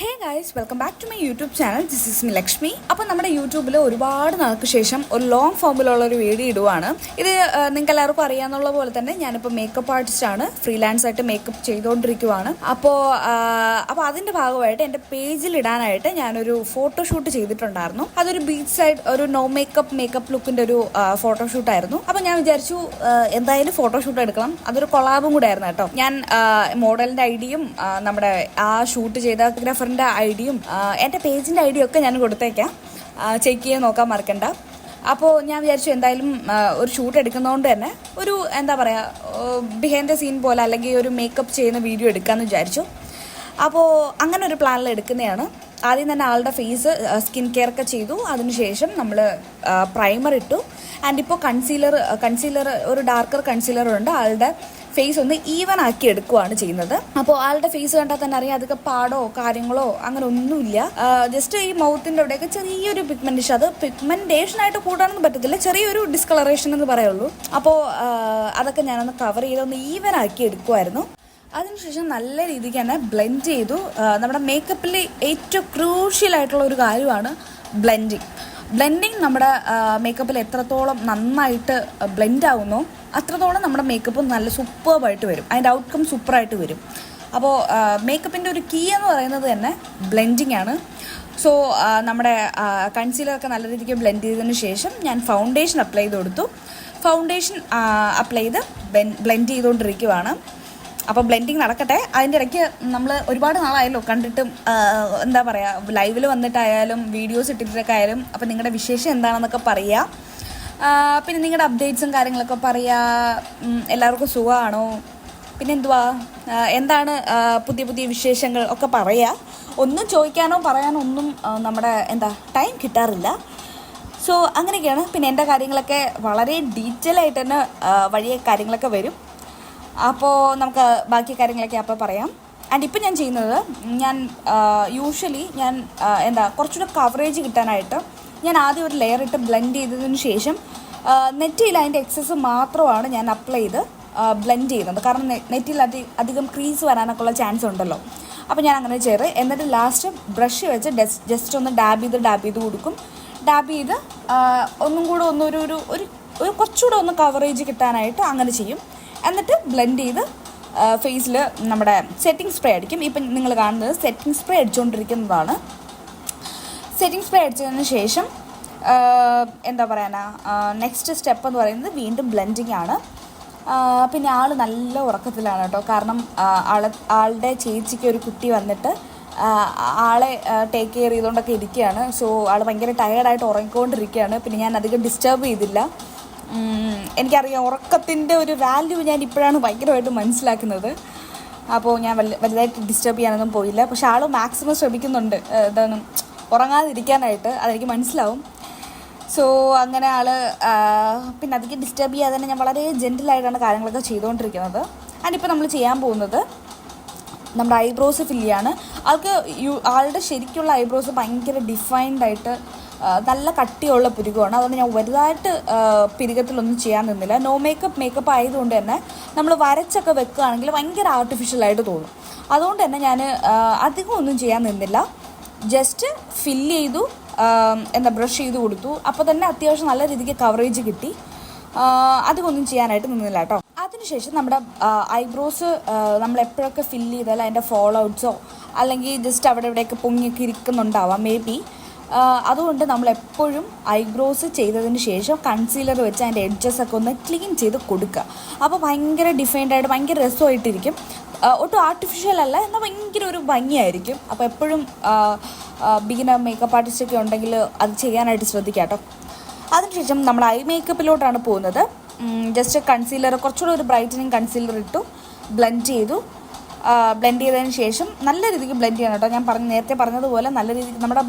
Hey guys, welcome back to my YouTube channel. This is me Lakshmi. അപ്പോൾ നമ്മുടെ യൂട്യൂബിൽ ഒരുപാട് നാൾക്ക് ശേഷം ഒരു ലോങ് ഫോമിലുള്ള ഒരു വീഡിയോ ഇടുവാണ്. ഇത് നിങ്ങൾക്ക് എല്ലാവർക്കും അറിയാവുന്ന പോലെ തന്നെ ഞാനിപ്പോൾ മേക്കപ്പ് ആർട്ടിസ്റ്റാണ്. ഫ്രീലാൻസ് ആയിട്ട് മേക്കപ്പ് ചെയ്തുകൊണ്ടിരിക്കുവാണ്. അപ്പോൾ അതിൻ്റെ ഭാഗമായിട്ട് എൻ്റെ പേജിൽ ഇടാനായിട്ട് ഞാനൊരു ഫോട്ടോഷൂട്ട് ചെയ്തിട്ടുണ്ടായിരുന്നു. അതൊരു ബീച്ച് സൈഡ് ഒരു നോ മേക്കപ്പ് ലുക്കിൻ്റെ ഒരു ഫോട്ടോഷൂട്ടായിരുന്നു. അപ്പോൾ ഞാൻ വിചാരിച്ചു എന്തായാലും ഫോട്ടോഷൂട്ട് എടുക്കണം. അതൊരു കൊളാബും കൂടെ ആയിരുന്നു കേട്ടോ. ഞാൻ മോഡലിൻ്റെ ഐഡിയും നമ്മുടെ ആ ഷൂട്ട് ചെയ്ത ഐഡിയും എൻ്റെ പേജിൻ്റെ ഐഡിയും ഒക്കെ ഞാൻ കൊടുത്തേക്കാം. ചെക്ക് ചെയ്ത് നോക്കാൻ മറക്കണ്ട. അപ്പോൾ ഞാൻ വിചാരിച്ചു എന്തായാലും ഒരു ഷൂട്ട് എടുക്കുന്നതുകൊണ്ട് തന്നെ ഒരു എന്താ പറയുക ബിഹൈൻഡ് ദ സീൻ പോലെ അല്ലെങ്കിൽ ഒരു മേക്കപ്പ് ചെയ്യുന്ന വീഡിയോ എടുക്കാമെന്ന് വിചാരിച്ചു. അപ്പോൾ അങ്ങനെ ഒരു പ്ലാനിൽ എടുക്കുന്നതാണ്. ആദ്യം തന്നെ ആളുടെ ഫേസ് സ്കിൻ കെയർ ഒക്കെ ചെയ്തു. അതിനുശേഷം നമ്മൾ പ്രൈമർ ഇട്ടു. ആൻഡ് ഇപ്പോൾ കൺസീലർ ഒരു ഡാർക്കർ കൺസീലറുണ്ട്. ആളുടെ ഫേസ് ഒന്ന് ഈവൻ ആക്കി എടുക്കുകയാണ് ചെയ്യുന്നത്. അപ്പോൾ ആളുടെ ഫേസ് കണ്ടാൽ തന്നെ അറിയാം അതൊക്കെ പാടോ കാര്യങ്ങളോ അങ്ങനെ ഒന്നുമില്ല. ജസ്റ്റ് ഈ മൗത്തിൻ്റെ അവിടെയൊക്കെ ചെറിയൊരു പിഗ്മെന്റേഷൻ, അത് പിഗ്മെന്റേഷനായിട്ട് കൂടാനൊന്നും പറ്റത്തില്ല, ചെറിയൊരു ഡിസ്കളറേഷൻ എന്ന് പറയുള്ളൂ. അപ്പോൾ അതൊക്കെ ഞാനൊന്ന് കവർ ചെയ്തൊന്ന് ഈവൻ ആക്കി എടുക്കുമായിരുന്നു. അതിനുശേഷം നല്ല രീതിക്ക് തന്നെ ബ്ലെൻഡ് ചെയ്തു. നമ്മുടെ മേക്കപ്പിൽ ഏറ്റവും ക്രൂഷ്യലായിട്ടുള്ള ഒരു കാര്യമാണ് ബ്ലെൻഡിങ് നമ്മുടെ മേക്കപ്പിൽ എത്രത്തോളം നന്നായിട്ട് ബ്ലെൻഡ് ആവുന്നോ അത്രത്തോളം നമ്മുടെ മേക്കപ്പ് നല്ല സൂപ്പർബായിട്ട് വരും, അതിൻ്റെ ഔട്ട്കം സൂപ്പറായിട്ട് വരും. അപ്പോൾ മേക്കപ്പിൻ്റെ ഒരു കീ എന്ന് പറയുന്നത് തന്നെ ബ്ലെൻഡിങ് ആണ്. സോ നമ്മുടെ കൺസീലറൊക്കെ നല്ല രീതിക്ക് ബ്ലെൻഡ് ചെയ്തതിന് ശേഷം ഞാൻ ഫൗണ്ടേഷൻ അപ്ലൈ ചെയ്ത് കൊടുത്തു. ഫൗണ്ടേഷൻ അപ്ലൈ ചെയ്ത് ബ്ലെൻഡ് ചെയ്തുകൊണ്ടിരിക്കുവാണ്. അപ്പോൾ ബ്ലെൻഡിങ് നടക്കട്ടെ. അതിൻ്റെ ഇടയ്ക്ക് നമ്മൾ ഒരുപാട് നാളായല്ലോ കണ്ടിട്ടും, എന്താ പറയുക, ലൈവിൽ വന്നിട്ടായാലും വീഡിയോസ് ഇട്ടിട്ടൊക്കെ ആയാലും. അപ്പോൾ നിങ്ങളുടെ വിശേഷം എന്താണെന്നൊക്കെ പറയുക. പിന്നെ നിങ്ങളുടെ അപ്ഡേറ്റ്സും കാര്യങ്ങളൊക്കെ പറയുക. എല്ലാവർക്കും സുഖമാണോ, പിന്നെ എന്താണ് പുതിയ വിശേഷങ്ങൾ ഒക്കെ പറയുക. ഒന്നും ചോദിക്കാനോ പറയാനോ ഒന്നും നമ്മുടെ ടൈം കിട്ടാറില്ല. സോ അങ്ങനെയൊക്കെയാണ്. പിന്നെ എൻ്റെ കാര്യങ്ങളൊക്കെ വളരെ ഡീറ്റെയിൽ ആയിട്ട് തന്നെ വഴിയെ കാര്യങ്ങളൊക്കെ വരും. അപ്പോൾ നമുക്ക് ബാക്കി കാര്യങ്ങളൊക്കെ അപ്പോൾ പറയാം. ആൻഡ് ഇപ്പം ഞാൻ ചെയ്യുന്നത്, യൂഷ്വലി കുറച്ചുകൂടെ കവറേജ് കിട്ടാനായിട്ട് ഞാൻ ആദ്യം ഒരു ലെയർ ഇട്ട് ബ്ലെൻഡ് ചെയ്തതിന് ശേഷം നെറ്റിയിൽ അതിൻ്റെ എക്സസ് മാത്രമാണ് ഞാൻ അപ്ലൈ ചെയ്ത് ബ്ലെൻഡ് ചെയ്യുന്നത്. കാരണം നെറ്റിയിൽ അധികം ക്രീസ് വരാനൊക്കെ ഉള്ള ചാൻസ് ഉണ്ടല്ലോ. അപ്പോൾ ഞാൻ അങ്ങനെ ചെയ്ത് എന്നിട്ട് ലാസ്റ്റ് ബ്രഷ് വെച്ച് ജസ്റ്റ് ഒന്ന് ഡാബ് ചെയ്ത് കൊടുക്കും. ഡാബ് ചെയ്ത് ഒന്നും കൂടെ ഒരു കുറച്ചുകൂടെ ഒന്ന് കവറേജ് കിട്ടാനായിട്ട് അങ്ങനെ ചെയ്യും. എന്നിട്ട് ബ്ലെൻഡ് ചെയ്ത് ഫേസിൽ നമ്മുടെ സെറ്റിംഗ് സ്പ്രേ അടിക്കും. ഇപ്പം നിങ്ങൾ കാണുന്നത് സെറ്റിംഗ് സ്പ്രേ അടിച്ചുകൊണ്ടിരിക്കുന്നതാണ്. സെറ്റിംഗ് സ്പ്രേ അടിച്ചതിന് ശേഷം നെക്സ്റ്റ് സ്റ്റെപ്പ് എന്ന് പറയുന്നത് വീണ്ടും ബ്ലെൻഡിങ് ആണ്. പിന്നെ ആൾ നല്ല ഉറക്കത്തിലാണ് കേട്ടോ. കാരണം ആളുടെ ചേച്ചിക്ക് ഒരു കുട്ടി വന്നിട്ട് ആളെ ടേക്ക് കെയർ ചെയ്തുകൊണ്ടൊക്കെ ഇരിക്കുകയാണ്. സോ ആൾ ഭയങ്കര ടയേർഡായിട്ട് ഉറങ്ങിക്കൊണ്ടിരിക്കുകയാണ്. പിന്നെ ഞാൻ അധികം ഡിസ്റ്റർബ് ചെയ്തില്ല. എനിക്കറിയാം ഉറക്കത്തിൻ്റെ ഒരു വാല്യൂ ഞാൻ ഇപ്പോഴാണ് ഭയങ്കരമായിട്ട് മനസ്സിലാക്കുന്നത്. അപ്പോൾ ഞാൻ വലുതായിട്ട് ഡിസ്റ്റർബ് ചെയ്യാനൊന്നും പോയില്ല. പക്ഷെ ആൾ മാക്സിമം ശ്രമിക്കുന്നുണ്ട് ഉറങ്ങാതിരിക്കാനായിട്ട്, അതെനിക്ക് മനസ്സിലാവും. സോ അങ്ങനെ ആൾ പിന്നെ അധികം ഡിസ്റ്റർബ് ചെയ്യാതെ തന്നെ ഞാൻ വളരെ ജെൻറ്റിലായിട്ടാണ് കാര്യങ്ങളൊക്കെ ചെയ്തുകൊണ്ടിരിക്കുന്നത്. അതിനിപ്പോൾ നമ്മൾ ചെയ്യാൻ പോകുന്നത് നമ്മുടെ ഐബ്രോസ് ഫില്ല് ചെയ്യാണ്. ആളുടെ ശരിക്കുള്ള ഐബ്രോസ് ഭയങ്കര ഡിഫൈൻഡ് ആയിട്ട് നല്ല കട്ടിയുള്ള പുരുകമാണ്. അതുകൊണ്ട് ഞാൻ വലുതായിട്ട് പിരുകത്തിലൊന്നും ചെയ്യാൻ നിന്നില്ല. നോ മേക്കപ്പ് ആയതുകൊണ്ട് തന്നെ നമ്മൾ വരച്ചൊക്കെ വെക്കുകയാണെങ്കിൽ ഭയങ്കര ആർട്ടിഫിഷ്യലായിട്ട് തോന്നും. അതുകൊണ്ട് തന്നെ ഞാൻ അധികം ഒന്നും ചെയ്യാൻ നിന്നില്ല. ജസ്റ്റ് ഫില്ല് ചെയ്തു, ബ്രഷ് ചെയ്ത് കൊടുത്തു. അപ്പോൾ തന്നെ അത്യാവശ്യം നല്ല രീതിക്ക് കവറേജ് കിട്ടി. അധികം ഒന്നും ചെയ്യാനായിട്ട് നിന്നില്ല കേട്ടോ. അതിനുശേഷം നമ്മുടെ ഐബ്രോസ് നമ്മൾ എപ്പോഴൊക്കെ ഫില്ല് ചെയ്താൽ അതിൻ്റെ ഫോൾ ഔട്ട്സോ അല്ലെങ്കിൽ ജസ്റ്റ് അവിടെ ഇവിടെയൊക്കെ പൊങ്ങിയൊക്കെ ഇരിക്കുന്നുണ്ടാവാം മേ ബി. അതുകൊണ്ട് നമ്മളെപ്പോഴും ഐബ്രോസ് ചെയ്തതിന് ശേഷം കൺസീലർ വെച്ച് അതിൻ്റെ എഡ്ജസൊക്കെ ഒന്ന് ക്ലീൻ ചെയ്ത് കൊടുക്കുക. അപ്പോൾ ഭയങ്കര ഡിഫൈൻഡായിട്ട് ഭയങ്കര രസമായിട്ടിരിക്കും. ഒട്ടും ആർട്ടിഫിഷ്യൽ അല്ല, എന്നാൽ ഭയങ്കര ഒരു ഭംഗിയായിരിക്കും. അപ്പോൾ എപ്പോഴും ബിഗിനർ മേക്കപ്പ് ആർട്ടിസ്റ്റൊക്കെ ഉണ്ടെങ്കിൽ അത് ചെയ്യാനായിട്ട് ശ്രദ്ധിക്കുക കേട്ടോ. അതിനുശേഷം നമ്മൾ ഐ മേക്കപ്പിലോട്ടാണ് പോകുന്നത്. ജസ്റ്റ് കൺസീലർ കുറച്ചുകൂടെ ഒരു ബ്രൈറ്റനിങ് കൺസീലർ ഇട്ടു, ബ്ലെൻഡ് ചെയ്തതിന് ശേഷം നല്ല രീതിക്ക് ബ്ലെൻഡ് ചെയ്യണം കേട്ടോ. ഞാൻ നേരത്തെ പറഞ്ഞതുപോലെ നല്ല രീതിക്ക് നമ്മുടെ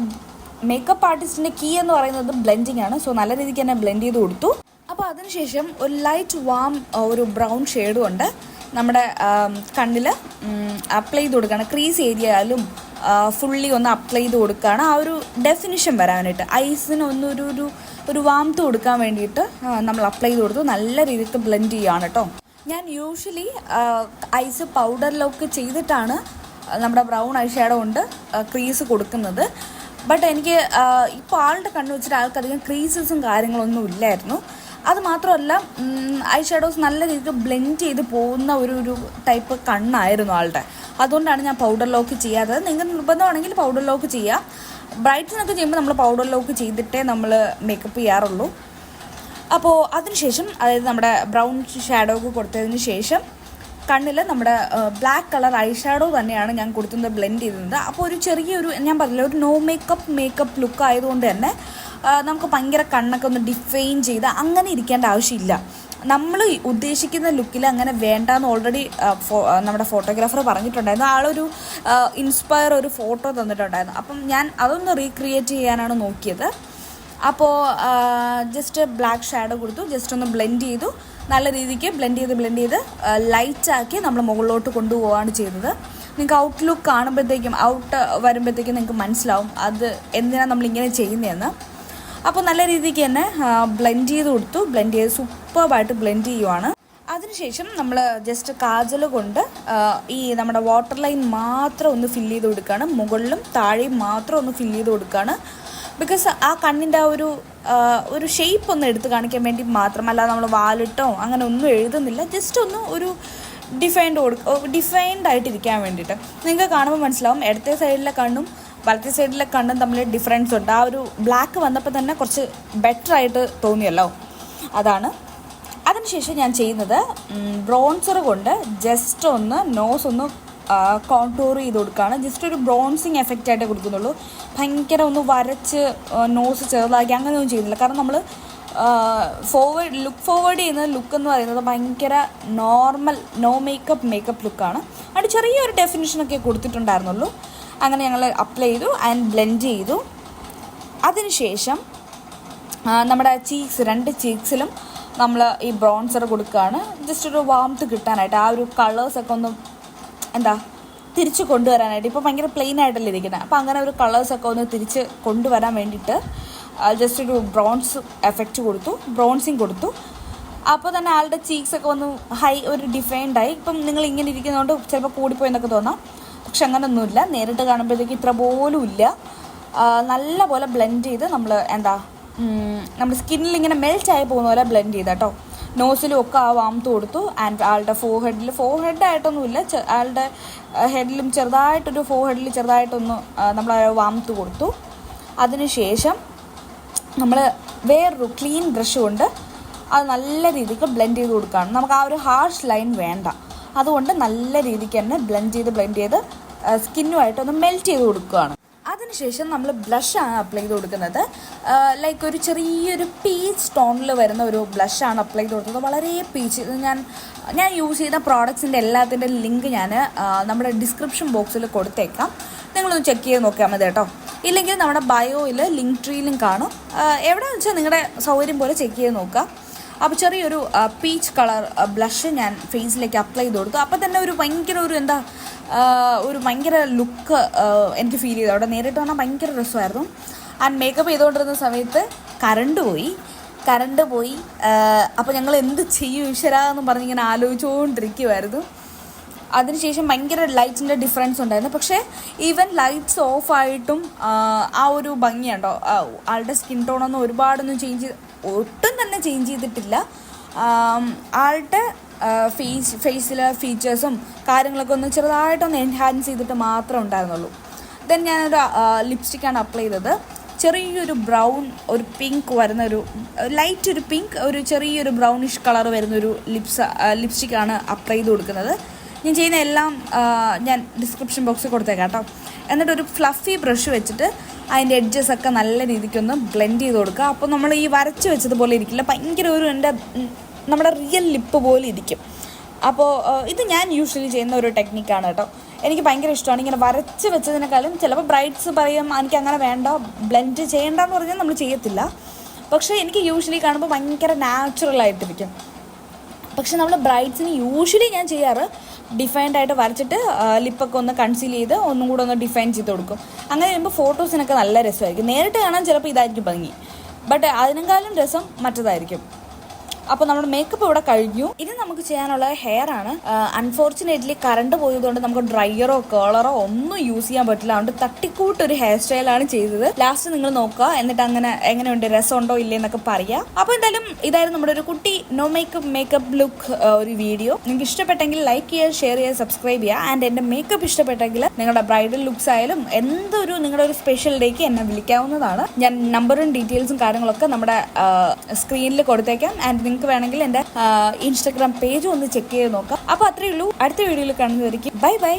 മേക്കപ്പ് ആർട്ടിസ്റ്റിൻ്റെ കീ എന്ന് പറയുന്നത് ബ്ലെൻഡിങ് ആണ്. സോ നല്ല രീതിക്ക് തന്നെ ബ്ലെൻഡ് ചെയ്ത് കൊടുത്തു. അപ്പോൾ അതിനുശേഷം ഒരു ലൈറ്റ് വാം ഒരു ബ്രൗൺ ഷെയ്ഡും ഉണ്ട് നമ്മുടെ കണ്ണിൽ അപ്ലൈ ചെയ്ത് കൊടുക്കുകയാണ്. ക്രീസ് ഏരിയയിലും ഫുള്ളി ഒന്ന് അപ്ലൈ ചെയ്ത് കൊടുക്കുകയാണ്, ആ ഒരു ഡെഫിനിഷൻ വരാനായിട്ട്. ഐസിന് ഒരു വാംത്ത് കൊടുക്കാൻ വേണ്ടിയിട്ട് നമ്മൾ അപ്ലൈ ചെയ്ത് കൊടുത്തു. നല്ല രീതിക്ക് ബ്ലെൻഡ് ചെയ്യുകയാണ് കേട്ടോ. ഞാൻ യൂഷ്വലി ഐസ് പൗഡറിലൊക്കെ ചെയ്തിട്ടാണ് നമ്മുടെ ബ്രൗൺ ഐ ഷാഡോ കൊണ്ട് ക്രീസ് കൊടുക്കുന്നത്. ബട്ട് എനിക്ക് ഇപ്പോൾ ആളുടെ കണ്ണ് വെച്ചിട്ട് ആൾക്കധികം ക്രീസസും കാര്യങ്ങളൊന്നും ഇല്ലായിരുന്നു. അത് മാത്രമല്ല ഐ ഷാഡോസ് നല്ല രീതിക്ക് ബ്ലെൻഡ് ചെയ്ത് പോകുന്ന ഒരു ടൈപ്പ് കണ്ണായിരുന്നു ആളുടെ. അതുകൊണ്ടാണ് ഞാൻ പൗഡർ ലോക്ക് ചെയ്യാത്തത്. നിങ്ങൾക്ക് നിർബന്ധമാണെങ്കിൽ പൗഡർ ലോക്ക് ചെയ്യാം. ബ്രൈറ്റ്സിനൊക്കെ ചെയ്യുമ്പോൾ നമ്മൾ പൗഡർ ലോക്ക് ചെയ്തിട്ടേ നമ്മൾ മേക്കപ്പ് ചെയ്യാറുള്ളൂ. അപ്പോൾ അതിനുശേഷം, അതായത് നമ്മുടെ ബ്രൗൺ ഷാഡോ ഒക്കെ കൊടുത്തതിന് ശേഷം കണ്ണിൽ നമ്മുടെ ബ്ലാക്ക് കളർ ഐ ഷാഡോ തന്നെയാണ് ഞാൻ കൊടുക്കുന്നത്, ബ്ലെൻഡ് ചെയ്തത്. അപ്പോൾ ഒരു ചെറിയൊരു, ഞാൻ പറഞ്ഞില്ല, ഒരു നോ മേക്കപ്പ് ലുക്ക് ആയതുകൊണ്ട് തന്നെ നമുക്ക് ഭയങ്കര കണ്ണൊക്കെ ഒന്ന് ഡിഫൈൻ ചെയ്ത് അങ്ങനെ ഇരിക്കേണ്ട ആവശ്യമില്ല. നമ്മൾ ഉദ്ദേശിക്കുന്ന ലുക്കിൽ അങ്ങനെ വേണ്ടാന്ന് ഓൾറെഡി നമ്മുടെ ഫോട്ടോഗ്രാഫർ പറഞ്ഞിട്ടുണ്ടായിരുന്നു. ആളൊരു ഇൻസ്പയർ ഒരു ഫോട്ടോ തന്നിട്ടുണ്ടായിരുന്നു. അപ്പം ഞാൻ അതൊന്ന് റീക്രിയേറ്റ് ചെയ്യാനാണ് നോക്കിയത്. അപ്പോൾ ജസ്റ്റ് ബ്ലാക്ക് ഷാഡോ കൊടുത്തു, ജസ്റ്റ് ഒന്ന് ബ്ലെൻഡ് ചെയ്തു, നല്ല രീതിക്ക് ബ്ലെൻഡ് ചെയ്ത് ലൈറ്റാക്കി നമ്മൾ മുകളിലോട്ട് കൊണ്ടുപോവാണ് ചെയ്തത്. നിങ്ങൾക്ക് ഔട്ട്ലുക്ക് കാണുമ്പോഴത്തേക്കും, ഔട്ട് വരുമ്പോഴത്തേക്കും നിങ്ങൾക്ക് മനസ്സിലാവും അത് എന്തിനാണ് നമ്മളിങ്ങനെ ചെയ്യുന്നതെന്ന്. അപ്പോൾ നല്ല രീതിക്ക് തന്നെ ബ്ലെൻഡ് ചെയ്ത് കൊടുത്തു. ബ്ലെൻഡ് ചെയ്ത് സൂപ്പറായിട്ട് ബ്ലെൻഡ് ചെയ്യുവാണ്. അതിനുശേഷം നമ്മൾ ജസ്റ്റ് കാജൽ കൊണ്ട് ഈ നമ്മുടെ വാട്ടർ ലൈൻ മാത്രം ഒന്ന് ഫില്ല് ചെയ്ത് കൊടുക്കുകയാണ്. മുകളിലും താഴെയും മാത്രം ഒന്ന് ഫില്ല് ചെയ്ത് കൊടുക്കുകയാണ്. ബിക്കോസ് ആ കണ്ണിൻ്റെ ആ ഒരു ഷേപ്പ് ഒന്ന് എടുത്ത് കാണിക്കാൻ വേണ്ടി മാത്രമല്ല, നമ്മൾ വാലിട്ടോ അങ്ങനെ ഒന്നും എഴുതുന്നില്ല. ജസ്റ്റ് ഒന്ന് ഒരു ഡിഫൈൻഡ് ആയിട്ടിരിക്കാൻ വേണ്ടിയിട്ട്. നിങ്ങൾക്ക് കാണുമ്പോൾ മനസ്സിലാവും ഇടത്തെ സൈഡിലെ കണ്ണും വലത്തെ സൈഡിലെ കണ്ണും തമ്മിൽ ഡിഫറൻസ് ഉണ്ട്. ആ ഒരു ബ്ലാക്ക് വന്നപ്പോൾ തന്നെ കുറച്ച് ബെറ്റർ ആയിട്ട് തോന്നിയല്ലോ, അതാണ്. അതിനുശേഷം ഞാൻ ചെയ്യുന്നത് ബ്രോൺസർ കൊണ്ട് ജസ്റ്റ് ഒന്ന് നോസ് ഒന്ന് കോൺടൂർ ചെയ്ത് കൊടുക്കുകയാണ്. ജസ്റ്റ് ഒരു ബ്രോൺസിങ് എഫക്റ്റ് ആയിട്ടേ കൊടുക്കുന്നുള്ളൂ. ഭയങ്കര ഒന്ന് വരച്ച് നോസ് ചെറുതാക്കി അങ്ങനെയൊന്നും ചെയ്യുന്നില്ല. കാരണം നമ്മൾ ഫോർവേഡ് ചെയ്യുന്ന ലുക്ക് എന്ന് പറയുന്നത് ഭയങ്കര നോർമൽ മേക്കപ്പ് ലുക്കാണ്. അത് ചെറിയൊരു ഡെഫിനിഷനൊക്കെ കൊടുത്തിട്ടുണ്ടായിരുന്നുള്ളൂ. അങ്ങനെ ഞങ്ങൾ അപ്ലൈ ചെയ്തു ആൻഡ് ബ്ലെൻഡ് ചെയ്തു. അതിനുശേഷം നമ്മുടെ രണ്ട് ചീക്സിലും നമ്മൾ ഈ ബ്രോൺസർ കൊടുക്കുകയാണ്. ജസ്റ്റ് ഒരു വാംത്ത് കിട്ടാനായിട്ട്, ആ ഒരു കളേഴ്സൊക്കെ ഒന്ന് തിരിച്ച് കൊണ്ടുവരാനായിട്ട്. ഇപ്പോൾ ഭയങ്കര പ്ലെയിൻ ആയിട്ടല്ലേ ഇരിക്കുന്നത്, അപ്പോൾ അങ്ങനെ ഒരു കളേഴ്സൊക്കെ ഒന്ന് തിരിച്ച് കൊണ്ടുവരാൻ വേണ്ടിയിട്ട് ജസ്റ്റ് ഒരു ബ്രോൺസിങ് കൊടുത്തു. അപ്പോൾ തന്നെ ആളുടെ ചീക്സൊക്കെ ഒന്ന് ഒരു ഡിഫൈൻഡായി. ഇപ്പം നിങ്ങൾ ഇങ്ങനെ ഇരിക്കുന്നതുകൊണ്ട് ചിലപ്പോൾ കൂടിപ്പോയെന്നൊക്കെ തോന്നാം, പക്ഷെ അങ്ങനെയൊന്നുമില്ല. നേരിട്ട് കാണുമ്പോഴത്തേക്ക് ഇത്ര പോലും ഇല്ല. നല്ല പോലെ ബ്ലെൻഡ് ചെയ്ത് നമ്മുടെ സ്കിന്നിൽ ഇങ്ങനെ മെൽറ്റായി പോകുന്ന പോലെ ബ്ലെൻഡ് ചെയ്ത കേട്ടോ. നോസിലും ഒക്കെ ആ വാംത്ത് കൊടുത്തു. ആൻഡ് ആളുടെ ഫോർഹെഡായിട്ടൊന്നുമില്ല, ആളുടെ ഹെഡിലും ചെറുതായിട്ടൊന്ന് നമ്മൾ വാംത്ത് കൊടുത്തു. അതിനുശേഷം നമ്മൾ വേറൊരു ക്ലീൻ ബ്രഷ് കൊണ്ട് അത് നല്ല രീതിക്ക് ബ്ലെൻഡ് ചെയ്ത് കൊടുക്കുകയാണ്. നമുക്ക് ആ ഒരു ഹാർഷ് ലൈൻ വേണ്ട, അതുകൊണ്ട് നല്ല രീതിക്ക് തന്നെ ബ്ലെൻഡ് ചെയ്ത് സ്കിന്നുമായിട്ടൊന്ന് മെൽറ്റ് ചെയ്ത് കൊടുക്കുകയാണ്. അതിനുശേഷം നമ്മൾ ബ്ലഷാണ് അപ്ലൈ ചെയ്ത് കൊടുക്കുന്നത്. ലൈക്ക് ഒരു ചെറിയൊരു പീച്ച് ടോണിൽ വരുന്ന ഒരു ബ്ലഷാണ് അപ്ലൈ ചെയ്ത് കൊടുത്തത്. വളരെ പീച്ച്. ഞാൻ യൂസ് ചെയ്ത പ്രോഡക്ട്സിൻ്റെ എല്ലാത്തിൻ്റെ ലിങ്ക് ഞാൻ നമ്മുടെ ഡിസ്ക്രിപ്ഷൻ ബോക്സിൽ കൊടുത്തേക്കാം. നിങ്ങളൊന്ന് ചെക്ക് ചെയ്ത് നോക്കിയാൽ മതി കേട്ടോ. ഇല്ലെങ്കിൽ നമ്മുടെ ബയോയിൽ ലിങ്ക് ട്രീയിലും കാണും. എവിടെയാണെന്ന് വെച്ചാൽ നിങ്ങളുടെ സൗകര്യം പോലെ ചെക്ക് ചെയ്ത് നോക്കുക. അപ്പോൾ ചെറിയൊരു പീച്ച് കളർ ബ്ലഷ് ഞാൻ ഫേസിലേക്ക് അപ്ലൈ ചെയ്ത് കൊടുത്തു. അപ്പോൾ തന്നെ ഒരു ഭയങ്കര ലുക്ക് എനിക്ക് ഫീൽ ചെയ്തു. അവിടെ നേരിട്ട് വന്നാൽ ഭയങ്കര രസമായിരുന്നു. ആൻഡ് മേക്കപ്പ് ചെയ്തുകൊണ്ടിരുന്ന സമയത്ത് കറണ്ട് പോയി. അപ്പോൾ ഞങ്ങൾ എന്ത് ചെയ്യും ഈശ്വരാന്ന് പറഞ്ഞിങ്ങനെ ആലോചിച്ചുകൊണ്ടിരിക്കുമായിരുന്നു. അതിനുശേഷം ഭയങ്കര ലൈറ്റിൻ്റെ ഡിഫറൻസ് ഉണ്ടായിരുന്നു. പക്ഷേ ഈവൻ ലൈറ്റ്സ് ഓഫായിട്ടും ആ ഒരു ഭംഗിയുണ്ടോ, ആളുടെ സ്കിൻ ടോണൊന്നും ഒട്ടും തന്നെ ചേഞ്ച് ചെയ്തിട്ടില്ല. ആളുടെ ഫേസിലെ ഫീച്ചേഴ്സും കാര്യങ്ങളൊക്കെ ഒന്ന് ചെറുതായിട്ടൊന്ന് എൻഹാൻസ് ചെയ്തിട്ട് മാത്രമേ ഉണ്ടായിരുന്നുള്ളൂ. ദെൻ ഞാനൊരു ലിപ്സ്റ്റിക്കാണ് അപ്ലൈ ചെയ്തത്. ചെറിയൊരു ബ്രൗൺ, ഒരു പിങ്ക് വരുന്ന ഒരു പിങ്ക്, ഒരു ചെറിയൊരു ബ്രൗണിഷ് കളർ വരുന്നൊരു ലിപ്സ്റ്റിക്കാണ് അപ്ലൈ ചെയ്ത് കൊടുക്കുന്നത്. ഞാൻ ചെയ്യുന്ന എല്ലാം ഞാൻ ഡിസ്ക്രിപ്ഷൻ ബോക്സിൽ കൊടുത്തേക്കാം കേട്ടോ. എന്നിട്ടൊരു ഫ്ലഫി ബ്രഷ് വെച്ചിട്ട് അതിൻ്റെ എഡ്ജസൊക്കെ നല്ല രീതിക്കൊന്ന് ബ്ലെൻഡ് ചെയ്ത് കൊടുക്കുക. അപ്പോൾ നമ്മൾ ഈ വരച്ച് വെച്ചതുപോലെ ഇരിക്കില്ല, ഭയങ്കര നമ്മുടെ റിയൽ ലിപ്പ് പോലെ ഇരിക്കും. അപ്പോൾ ഇത് ഞാൻ യൂഷ്വലി ചെയ്യുന്ന ഒരു ടെക്നിക്കാണ് കേട്ടോ. എനിക്ക് ഭയങ്കര ഇഷ്ടമാണ്. ഇങ്ങനെ വരച്ച് വെച്ചതിനേക്കാളും ചിലപ്പോൾ ബ്രൈറ്റ്സ് പറയും എനിക്ക് അങ്ങനെ വേണ്ട, ബ്ലെൻഡ് ചെയ്യേണ്ടെന്ന് പറഞ്ഞാൽ നമ്മൾ ചെയ്യത്തില്ല. പക്ഷേ എനിക്ക് യൂഷ്വലി കാണുമ്പോൾ ഭയങ്കര നാച്ചുറലായിട്ടിരിക്കും. പക്ഷെ നമ്മൾ ബ്രൈറ്റ്സിന് യൂഷ്വലി ഞാൻ ചെയ്യാറ് ഡിഫൈൻഡ് ആയിട്ട് വരച്ചിട്ട് ലിപ്പൊക്കെ ഒന്ന് കൺസീൽ ചെയ്ത് ഒന്നും കൂടെ ഒന്ന് ഡിഫൈൻ ചെയ്ത് കൊടുക്കും. അങ്ങനെ ചെയ്യുമ്പോൾ ഫോട്ടോസിനൊക്കെ നല്ല രസമായിരിക്കും. നേരിട്ട് കാണാൻ ചിലപ്പോൾ ഇതായിരിക്കും ഭംഗി, ബട്ട് അതിനേക്കാളും രസം മറ്റതായിരിക്കും. അപ്പോൾ നമ്മുടെ മേക്കപ്പ് ഇവിടെ കഴിഞ്ഞു. ഇനി നമുക്ക് ചെയ്യാനുള്ള ഹെയർ ആണ്. അൺഫോർച്ചുനേറ്റ്ലി കറണ്ട് പോയതുകൊണ്ട് നമുക്ക് ഡ്രയറോ കേളറോ ഒന്നും യൂസ് ചെയ്യാൻ പറ്റില്ല. അതുകൊണ്ട് തട്ടിക്കൂട്ടൊരു ഹെയർ സ്റ്റൈലാണ് ചെയ്തത്. ലാസ്റ്റ് നിങ്ങൾ നോക്കുക, എന്നിട്ട് അങ്ങനെ എങ്ങനെയുണ്ട്, രസമുണ്ടോ ഇല്ലേ എന്നൊക്കെ പറയാം. അപ്പോൾ എന്തായാലും ഇതായിരുന്നു നമ്മുടെ ഒരു കുട്ടി നോ മേക്കപ്പ് ലുക്ക് ഒരു വീഡിയോ. നിങ്ങൾക്ക് ഇഷ്ടപ്പെട്ടെങ്കിൽ ലൈക്ക് ചെയ്യുക, ഷെയർ ചെയ്യുക, സബ്സ്ക്രൈബ് ചെയ്യുക. ആൻഡ് എൻ്റെ മേക്കപ്പ് ഇഷ്ടപ്പെട്ടെങ്കിൽ നിങ്ങളുടെ ബ്രൈഡൽ ലുക്സ് ആയാലും എന്തൊരു നിങ്ങളുടെ ഒരു സ്പെഷ്യൽ ഡേക്ക് എന്നെ വിളിക്കാവുന്നതാണ്. ഞാൻ നമ്പറും ഡീറ്റെയിൽസും കാര്യങ്ങളൊക്കെ നമ്മുടെ സ്ക്രീനിൽ കൊടുത്തേക്കാം. ആൻഡ് നിങ്ങൾക്ക് വേണമെങ്കിൽ എൻ്റെ ഇൻസ്റ്റാഗ്രാം പേജും ഒന്ന് ചെക്ക് ചെയ്ത് നോക്കാം. അപ്പോൾ അത്രയേ ഉള്ളൂ. അടുത്ത വീഡിയോയിൽ കാണുന്നതായിരിക്കും. Bye bye.